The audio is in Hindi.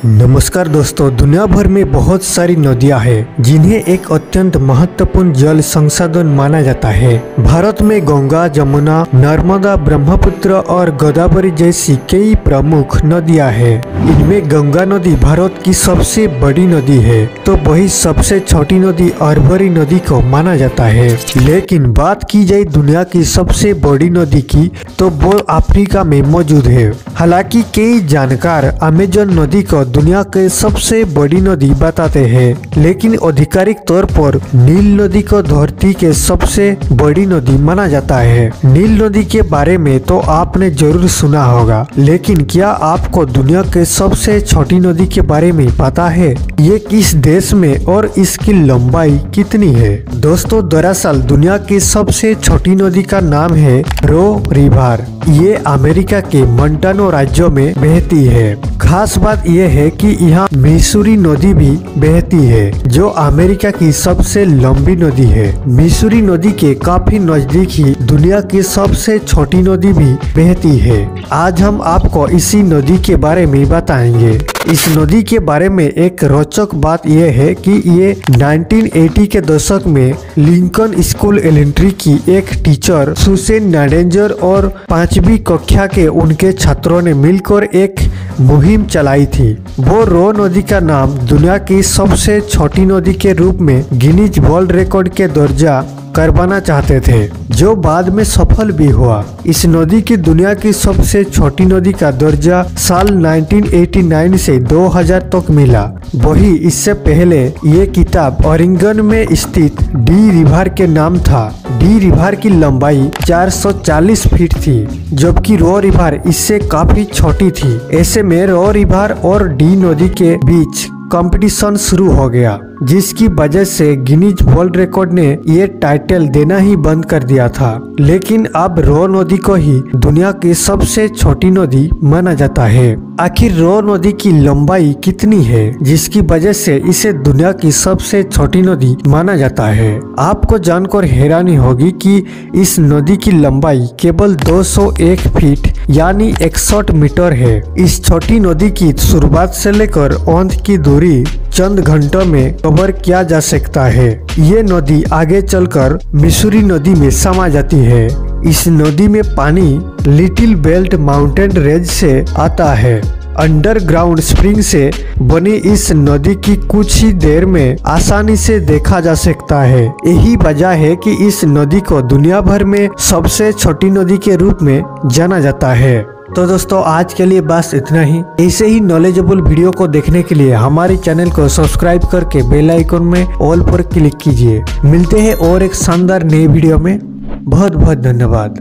नमस्कार दोस्तों, दुनिया भर में बहुत सारी नदियां हैं जिन्हें एक अत्यंत महत्वपूर्ण जल संसाधन माना जाता है। भारत में गंगा, जमुना, नर्मदा, ब्रह्मपुत्र और गोदावरी जैसी कई प्रमुख नदियां हैं। इनमें गंगा नदी भारत की सबसे बड़ी नदी है, तो वही सबसे छोटी नदी अरवरी नदी को माना जाता है। लेकिन बात की जाए दुनिया की सबसे बड़ी नदी की, तो वो अफ्रीका में मौजूद है। हालांकि कई जानकार अमेजन नदी को दुनिया के सबसे बड़ी नदी बताते हैं, लेकिन आधिकारिक तौर पर नील नदी को धरती के सबसे बड़ी नदी माना जाता है। नील नदी के बारे में तो आपने जरूर सुना होगा, लेकिन क्या आपको दुनिया के सबसे छोटी नदी के बारे में पता है? ये किस देश में और इसकी लंबाई कितनी है? दोस्तों, दरअसल दुनिया की सबसे छोटी नदी का नाम है रो रिवर। ये अमेरिका के मोंटाना राज्य में बहती है। खास बात यह है कि यहाँ मिसूरी नदी भी बहती है, जो अमेरिका की सबसे लंबी नदी है। मिसूरी नदी के काफी नजदीक ही दुनिया की सबसे छोटी नदी भी बहती है। आज हम आपको इसी नदी के बारे में बताएंगे। इस नदी के बारे में एक रोचक बात यह है कि ये 1980 के दशक में लिंकन स्कूल एलिमेंट्री की एक टीचर सुसेन नाडेंजर और 5वीं कक्षा के उनके छात्रों ने मिलकर एक मुहिम चलाई थी। वो रो नदी का नाम दुनिया की सबसे छोटी नदी के रूप में गिनीज वर्ल्ड रिकॉर्ड के दर्जा करवाना चाहते थे, जो बाद में सफल भी हुआ। इस नदी की दुनिया की सबसे छोटी नदी का दर्जा साल 1989 से 2000 तक मिला। वही इससे पहले ये किताब ओरेगन में स्थित डी रिवर के नाम था। डी रिवर की लंबाई 440 फीट थी, जबकि रो रिवर इससे काफी छोटी थी। ऐसे में रो रिवर और डी नदी के बीच कंपटीशन शुरू हो गया, जिसकी वजह से गिनीज वर्ल्ड रिकॉर्ड ने ये टाइटल देना ही बंद कर दिया था। लेकिन अब रो नदी को ही दुनिया की सबसे छोटी नदी माना जाता है। आखिर रो नदी की लंबाई कितनी है, जिसकी वजह से इसे दुनिया की सबसे छोटी नदी माना जाता है? आपको जानकर हैरानी होगी कि इस नदी की लंबाई केवल 201 फीट यानी 61 मीटर है। इस छोटी नदी की शुरुआत से लेकर अंत की दूरी चंद घंटों में कवर किया जा सकता है। ये नदी आगे चलकर मिसूरी नदी में समा जाती है। इस नदी में पानी लिटिल बेल्ट माउंटेन रेंज से आता है। अंडरग्राउंड स्प्रिंग से बनी इस नदी की कुछ ही देर में आसानी से देखा जा सकता है। यही वजह है कि इस नदी को दुनिया भर में सबसे छोटी नदी के रूप में जाना जाता है। तो दोस्तों, आज के लिए बस इतना ही। ऐसे ही नॉलेजेबल वीडियो को देखने के लिए हमारे चैनल को सब्सक्राइब करके बेल आइकन में ऑल पर क्लिक कीजिए। मिलते हैं और एक शानदार नए वीडियो में। बहुत बहुत धन्यवाद।